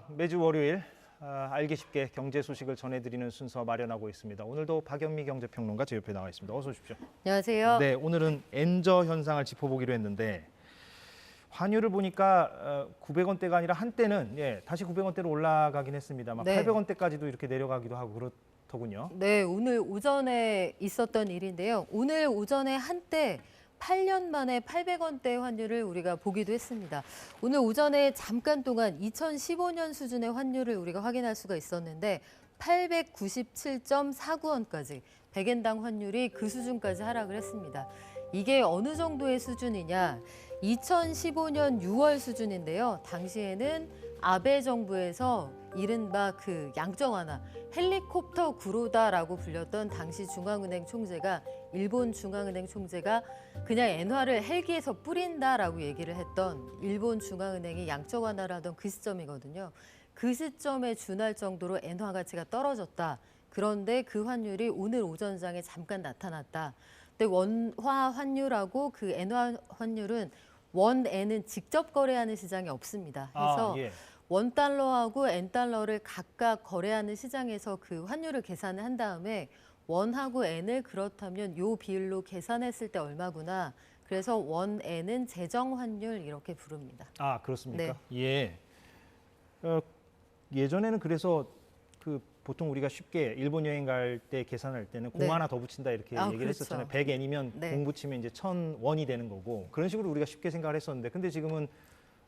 매주 월요일 알기 쉽게 경제 소식을 전해드리는 순서 마련하고 있습니다. 오늘도 박연미 경제평론가 제 옆에 나와 있습니다. 어서 오십시오. 안녕하세요. 네, 오늘은 엔저 현상을 짚어보기로 했는데 환율을 보니까 900원대가 아니라 한때는 다시 900원대로 올라가긴 했습니다만 네. 800원대까지도 이렇게 내려가기도 하고 그렇더군요. 네, 오늘 오전에 있었던 일인데요. 오늘 오전에 한때 8년 만에 800원대 환율을 우리가 보기도 했습니다. 오늘 오전에 잠깐 동안 2015년 수준의 환율을 우리가 확인할 수가 있었는데 897.49원까지 100엔당 환율이 그 수준까지 하락을 했습니다. 이게 어느 정도의 수준이냐? 2015년 6월 수준인데요. 당시에는 아베 정부에서 이른바 그 양적 완화, 헬리콥터 구로다라고 불렸던 당시 중앙은행 총재가 일본 중앙은행 총재가 그냥 엔화를 헬기에서 뿌린다라고 얘기를 했던 일본 중앙은행이 양적 완화를 하던 그 시점이거든요. 그 시점에 준할 정도로 엔화 가치가 떨어졌다. 그런데 그 환율이 오늘 오전장에 잠깐 나타났다. 근데 원화 환율하고 그 엔화 환율은 원엔은 직접 거래하는 시장이 없습니다. 그래서 원달러하고 엔달러를 각각 거래하는 시장에서 그 환율을 계산을 한 다음에 원하고 엔을 그렇다면 요 비율로 계산했을 때 얼마구나. 그래서 원엔은 재정 환율 이렇게 부릅니다. 아, 그렇습니까? 네. 예. 예전에는 그래서 보통 우리가 쉽게 일본 여행 갈 때 계산할 때는 공 하나 더 붙인다 이렇게 얘기를 그렇죠. 했었잖아요. 100엔이면 공 붙이면 이제 1000원이 되는 거고 그런 식으로 우리가 쉽게 생각을 했었는데 근데 지금은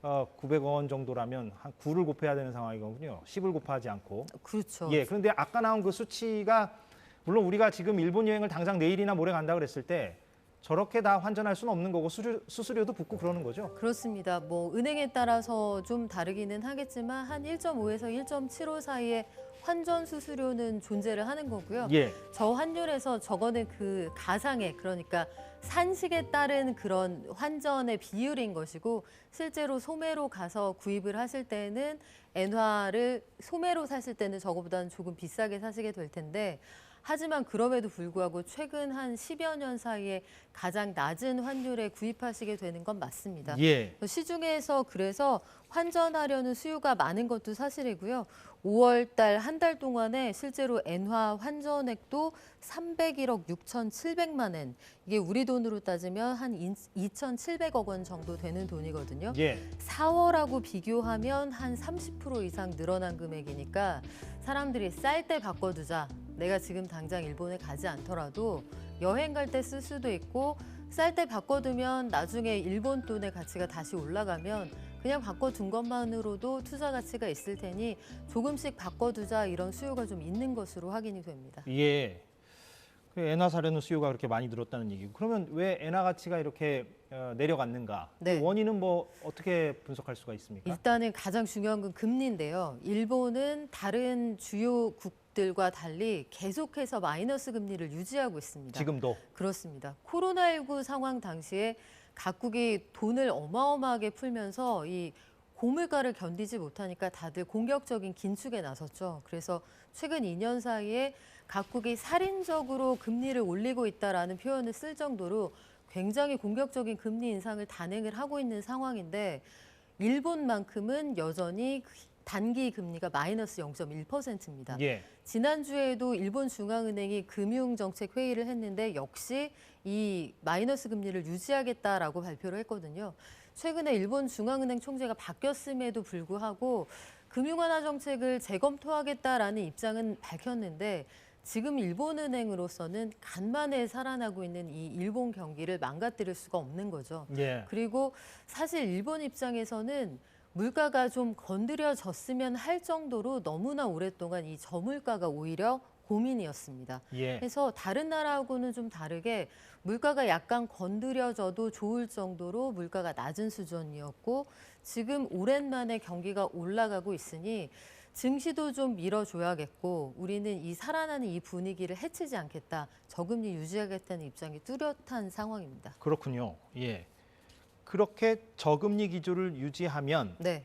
900원 정도라면 한 9를 곱해야 되는 상황이거든요. 10을 곱하지 않고. 그렇죠. 예. 그런데 아까 나온 그 수치가 물론 우리가 지금 일본 여행을 당장 내일이나 모레 간다 그랬을 때 저렇게 다 환전할 수는 없는 거고 수수료도 붙고 그러는 거죠. 그렇습니다. 뭐 은행에 따라서 좀 다르기는 하겠지만 한 1.5에서 1.75 사이에 환전 수수료는 존재를 하는 거고요. 예. 저 환율에서 저거는 그 가상의 그러니까 산식에 따른 그런 환전의 비율인 것이고 실제로 소매로 가서 구입을 하실 때는 엔화를 소매로 사실 때는 저거보다는 조금 비싸게 사시게 될 텐데 하지만 그럼에도 불구하고 최근 한 10여 년 사이에 가장 낮은 환율에 구입하시게 되는 건 맞습니다. 예. 시중에서 그래서 환전하려는 수요가 많은 것도 사실이고요. 5월 달 한 달 동안에 실제로 엔화 환전액도 301억 6,700만 엔. 이게 우리 돈으로 따지면 한 2,700억 원 정도 되는 돈이거든요. 예. 4월하고 비교하면 한 30% 이상 늘어난 금액이니까 사람들이 쌀 때 바꿔두자. 내가 지금 당장 일본에 가지 않더라도 여행 갈 때 쓸 수도 있고 쌀 때 바꿔두면 나중에 일본 돈의 가치가 다시 올라가면 그냥 바꿔둔 것만으로도 투자 가치가 있을 테니 조금씩 바꿔두자 이런 수요가 좀 있는 것으로 확인이 됩니다. 예. 엔화 사려는 수요가 그렇게 많이 늘었다는 얘기고 그러면 왜 엔화 가치가 이렇게 내려갔는가? 네. 원인은 뭐 어떻게 분석할 수가 있습니까? 일단은 가장 중요한 건 금리인데요. 일본은 다른 주요 국들과 달리 계속해서 마이너스 금리를 유지하고 있습니다. 지금도? 그렇습니다. 코로나19 상황 당시에 각국이 돈을 어마어마하게 풀면서 이 고물가를 견디지 못하니까 다들 공격적인 긴축에 나섰죠. 그래서 최근 2년 사이에 각국이 살인적으로 금리를 올리고 있다라는 표현을 쓸 정도로 굉장히 공격적인 금리 인상을 단행을 하고 있는 상황인데 일본만큼은 여전히 단기 금리가 마이너스 0.1%입니다. 예. 지난주에도 일본 중앙은행이 금융정책 회의를 했는데 역시 이 마이너스 금리를 유지하겠다라고 발표를 했거든요. 최근에 일본 중앙은행 총재가 바뀌었음에도 불구하고 금융완화 정책을 재검토하겠다라는 입장은 밝혔는데 지금 일본은행으로서는 간만에 살아나고 있는 이 일본 경기를 망가뜨릴 수가 없는 거죠. 예. 그리고 사실 일본 입장에서는 물가가 좀 건드려졌으면 할 정도로 너무나 오랫동안 이 저물가가 오히려 고민이었습니다. 예. 그래서 다른 나라하고는 좀 다르게 물가가 약간 건드려져도 좋을 정도로 물가가 낮은 수준이었고 지금 오랜만에 경기가 올라가고 있으니 증시도 좀 밀어줘야겠고 우리는 이 살아나는 이 분위기를 해치지 않겠다. 저금리 유지하겠다는 입장이 뚜렷한 상황입니다. 그렇군요. 예. 그렇게 저금리 기조를 유지하면 네.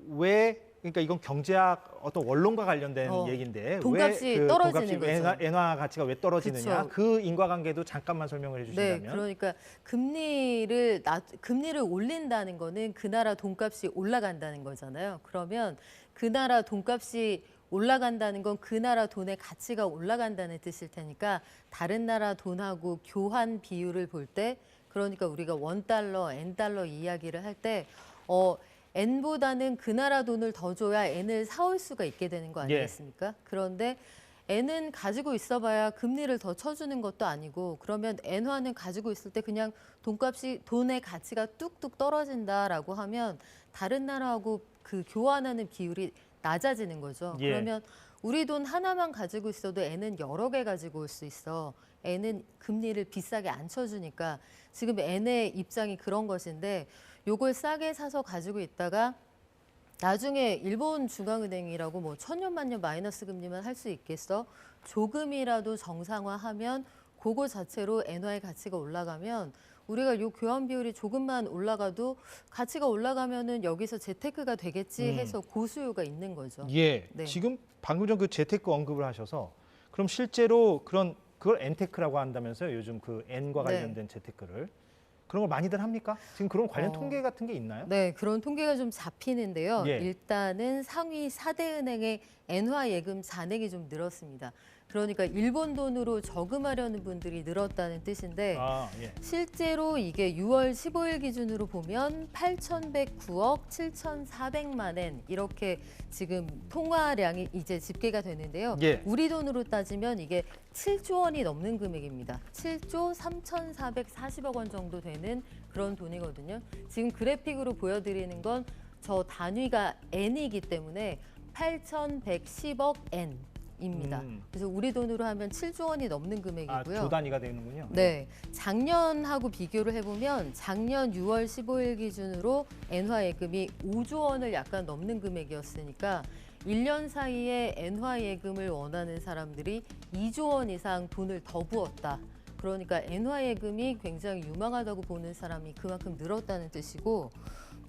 왜 그러니까 이건 경제학 어떤 원론과 관련된 얘기인데 돈값이 왜 그 떨어지는 돈값이 거죠. 엔화 가치가 왜 떨어지느냐 그쵸. 그 인과관계도 잠깐만 설명을 해주신다면. 네, 그러니까 금리를 올린다는 거는 그 나라 돈값이 올라간다는 거잖아요. 그러면 그 나라 돈값이 올라간다는 건 그 나라 돈의 가치가 올라간다는 뜻일 테니까 다른 나라 돈하고 교환 비율을 볼 때 그러니까 우리가 원달러, 엔달러 이야기를 할 때 엔보다는 그 나라 돈을 더 줘야 엔을 사올 수가 있게 되는 거 아니겠습니까? 그런데 엔은 가지고 있어봐야 금리를 더 쳐주는 것도 아니고 그러면 엔화는 가지고 있을 때 그냥 돈의 가치가 뚝뚝 떨어진다라고 하면 다른 나라하고 그 교환하는 비율이 낮아지는 거죠. 예. 그러면 우리 돈 하나만 가지고 있어도 엔은 여러 개 가지고 올 수 있어. 엔은 금리를 비싸게 안 쳐주니까 지금 엔의 입장이 그런 것인데 요걸 싸게 사서 가지고 있다가 나중에 일본 중앙은행이라고 뭐 천년만년 마이너스 금리만 할 수 있겠어? 조금이라도 정상화하면 그거 자체로 엔화의 가치가 올라가면 우리가 요 교환 비율이 조금만 올라가도 가치가 올라가면은 여기서 재테크가 되겠지 해서 고수요가 있는 거죠. 예. 네. 지금 방금 전 그 재테크 언급을 하셔서 그럼 실제로 그걸 엔테크라고 한다면서요? 요즘 그 엔과 네. 관련된 재테크를 그런 걸 많이들 합니까? 지금 그런 관련 통계 같은 게 있나요? 네, 그런 통계가 좀 잡히는데요. 예. 일단은 상위 4대 은행의 엔화 예금 잔액이 좀 늘었습니다. 그러니까 일본 돈으로 저금하려는 분들이 늘었다는 뜻인데 아, 예. 실제로 이게 6월 15일 기준으로 보면 8,109억 7,400만 엔 이렇게 지금 통화량이 이제 집계가 되는데요. 예. 우리 돈으로 따지면 이게 7조 원이 넘는 금액입니다. 7조 3,440억 원 정도 되는 그런 돈이거든요. 지금 그래픽으로 보여드리는 건 저 단위가 N이기 때문에 8,110억 N입니다. 그래서 우리 돈으로 하면 7조 원이 넘는 아, 금액이고요. 조 단위가 되는군요. 네, 작년하고 비교를 해보면 작년 6월 15일 기준으로 엔화 예금이 5조 원을 약간 넘는 금액이었으니까 1년 사이에 엔화 예금을 원하는 사람들이 2조 원 이상 돈을 더 부었다. 그러니까 엔화 예금이 굉장히 유망하다고 보는 사람이 그만큼 늘었다는 뜻이고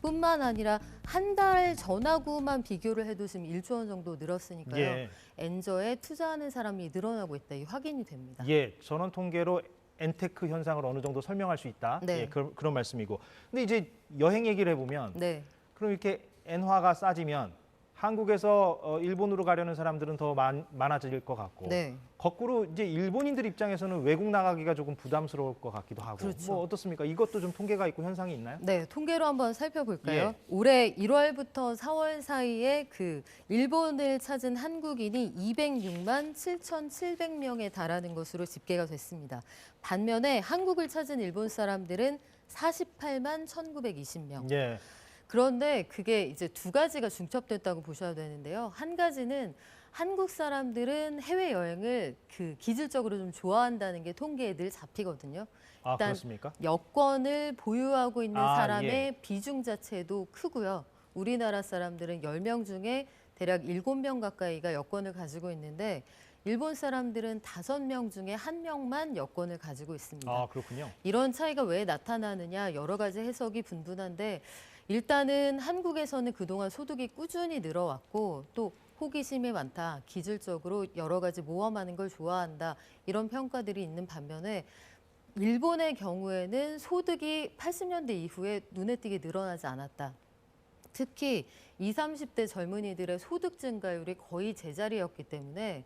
뿐만 아니라 한 달 전하고만 비교를 해도 지금 1조 원 정도 늘었으니까요. 예. 엔저에 투자하는 사람이 늘어나고 있다. 이 확인이 됩니다. 예, 전원 통계로 엔테크 현상을 어느 정도 설명할 수 있다. 네. 예, 그런 말씀이고. 근데 이제 여행 얘기를 해보면 네. 그럼 이렇게 엔화가 싸지면 한국에서 일본으로 가려는 사람들은 더 많아질 것 같고 네. 거꾸로 이제 일본인들 입장에서는 외국 나가기가 조금 부담스러울 것 같기도 하고 그렇죠. 뭐 어떻습니까? 이것도 좀 통계가 있고 현상이 있나요? 네, 통계로 한번 살펴볼까요? 예. 올해 1월부터 4월 사이에 그 일본을 찾은 한국인이 206만 7,700명에 달하는 것으로 집계가 됐습니다. 반면에 한국을 찾은 일본 사람들은 48만 1,920명. 예. 그런데 그게 이제 두 가지가 중첩됐다고 보셔야 되는데요. 한 가지는 한국 사람들은 해외 여행을 그 기질적으로 좀 좋아한다는 게 통계에 늘 잡히거든요. 아, 일단 그렇습니까? 여권을 보유하고 있는 아, 사람의 예. 비중 자체도 크고요. 우리나라 사람들은 10명 중에 대략 7명 가까이가 여권을 가지고 있는데 일본 사람들은 5명 중에 1명만 여권을 가지고 있습니다. 아, 그렇군요. 이런 차이가 왜 나타나느냐 여러 가지 해석이 분분한데 일단은 한국에서는 그동안 소득이 꾸준히 늘어왔고 또 호기심이 많다. 기질적으로 여러 가지 모험하는 걸 좋아한다. 이런 평가들이 있는 반면에 일본의 경우에는 소득이 80년대 이후에 눈에 띄게 늘어나지 않았다. 특히 20, 30대 젊은이들의 소득 증가율이 거의 제자리였기 때문에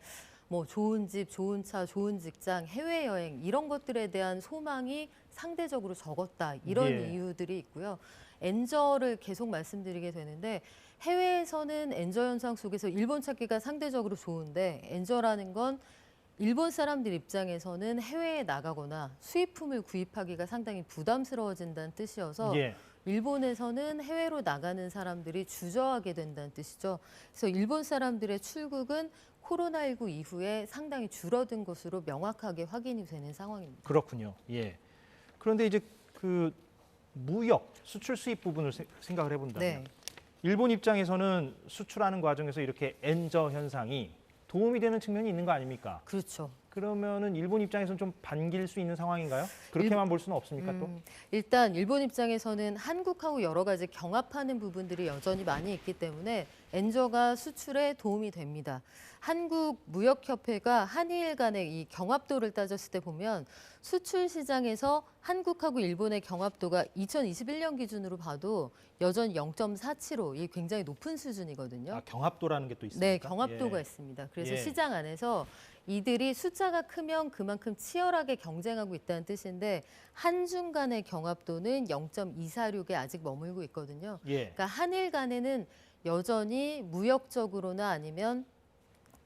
뭐 좋은 집, 좋은 차, 좋은 직장, 해외여행 이런 것들에 대한 소망이 상대적으로 적었다. 이런 예. 이유들이 있고요. 엔저를 계속 말씀드리게 되는데 해외에서는 엔저 현상 속에서 일본 찾기가 상대적으로 좋은데 엔저라는 건 일본 사람들 입장에서는 해외에 나가거나 수입품을 구입하기가 상당히 부담스러워진다는 뜻이어서 예. 일본에서는 해외로 나가는 사람들이 주저하게 된다는 뜻이죠. 그래서 일본 사람들의 출국은 코로나19 이후에 상당히 줄어든 것으로 명확하게 확인이 되는 상황입니다. 그렇군요. 예. 그런데 이제 그 무역, 수출 수입 부분을 생각을 해본다면 네. 일본 입장에서는 수출하는 과정에서 이렇게 엔저 현상이 도움이 되는 측면이 있는 거 아닙니까? 그렇죠. 그러면은 일본 입장에서는 좀 반길 수 있는 상황인가요? 그렇게만 볼 수는 없습니까 또? 일단 일본 입장에서는 한국하고 여러 가지 경합하는 부분들이 여전히 많이 있기 때문에 엔저가 수출에 도움이 됩니다. 한국무역협회가 한일 간의 이 경합도를 따졌을 때 보면 수출 시장에서 한국하고 일본의 경합도가 2021년 기준으로 봐도 여전히 0.47로 이 굉장히 높은 수준이거든요. 아, 경합도라는 게 또 있습니까? 네, 경합도가 예. 있습니다. 그래서 예. 시장 안에서 이들이 숫자가 크면 그만큼 치열하게 경쟁하고 있다는 뜻인데 한중 간의 경합도는 0.246에 아직 머물고 있거든요. 예. 그러니까 한일 간에는 여전히 무역적으로나 아니면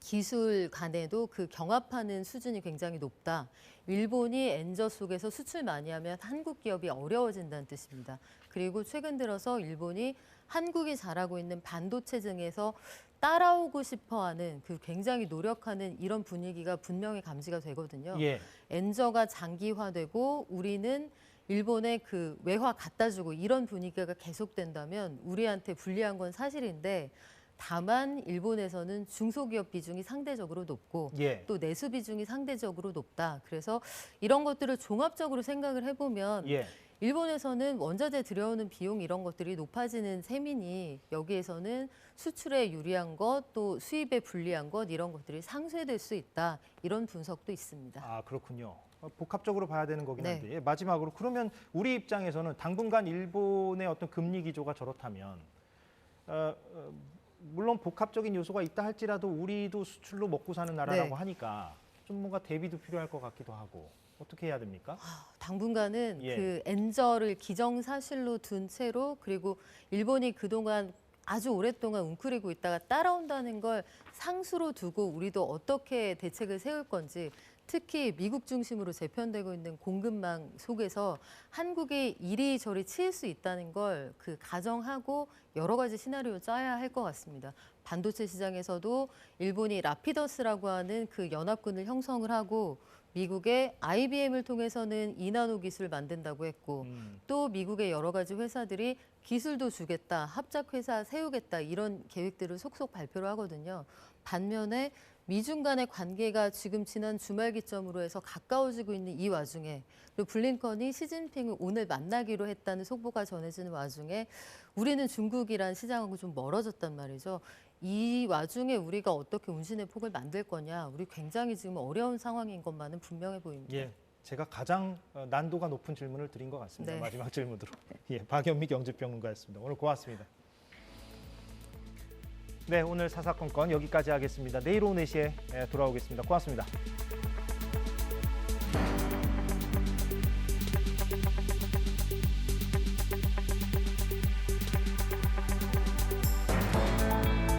기술 간에도 그 경합하는 수준이 굉장히 높다. 일본이 엔저 속에서 수출 많이 하면 한국 기업이 어려워진다는 뜻입니다. 그리고 최근 들어서 일본이 한국이 잘하고 있는 반도체 등에서 따라오고 싶어하는 그 굉장히 노력하는 이런 분위기가 분명히 감지가 되거든요. 예. 엔저가 장기화되고 우리는 일본에 그 외화 갖다 주고 이런 분위기가 계속된다면 우리한테 불리한 건 사실인데 다만 일본에서는 중소기업 비중이 상대적으로 높고 예. 또 내수 비중이 상대적으로 높다. 그래서 이런 것들을 종합적으로 생각을 해보면 예. 일본에서는 원자재 들여오는 비용 이런 것들이 높아지는 셈이니 여기에서는 수출에 유리한 것 또 수입에 불리한 것 이런 것들이 상쇄될 수 있다. 이런 분석도 있습니다. 아, 그렇군요. 복합적으로 봐야 되는 거긴 네. 한데 예, 마지막으로 그러면 우리 입장에서는 당분간 일본의 어떤 금리 기조가 저렇다면 물론 복합적인 요소가 있다 할지라도 우리도 수출로 먹고 사는 나라라고 네. 하니까 좀 뭔가 대비도 필요할 것 같기도 하고 어떻게 해야 됩니까? 당분간은 예. 그 엔저를 기정사실로 둔 채로 그리고 일본이 그동안 아주 오랫동안 웅크리고 있다가 따라온다는 걸 상수로 두고 우리도 어떻게 대책을 세울 건지 특히 미국 중심으로 재편되고 있는 공급망 속에서 한국이 이리저리 치일 수 있다는 걸 그 가정하고 여러 가지 시나리오 짜야 할 것 같습니다. 반도체 시장에서도 일본이 라피더스라고 하는 그 연합군을 형성을 하고 미국의 IBM을 통해서는 이나노 기술을 만든다고 했고 또 미국의 여러 가지 회사들이 기술도 주겠다, 합작 회사 세우겠다 이런 계획들을 속속 발표를 하거든요. 반면에 미중 간의 관계가 지금 지난 주말 기점으로 해서 가까워지고 있는 이 와중에 그리고 블링컨이 시진핑을 오늘 만나기로 했다는 속보가 전해지는 와중에 우리는 중국이란 시장하고 좀 멀어졌단 말이죠. 이 와중에 우리가 어떻게 운신의 폭을 만들 거냐. 우리 굉장히 지금 어려운 상황인 것만은 분명해 보입니다. 예, 제가 가장 난도가 높은 질문을 드린 것 같습니다. 네. 마지막 질문으로. 예, 박연미 경제평론가였습니다. 오늘 고맙습니다. 네, 오늘 사사건건 여기까지 하겠습니다. 내일 오후 4시에 돌아오겠습니다. 고맙습니다.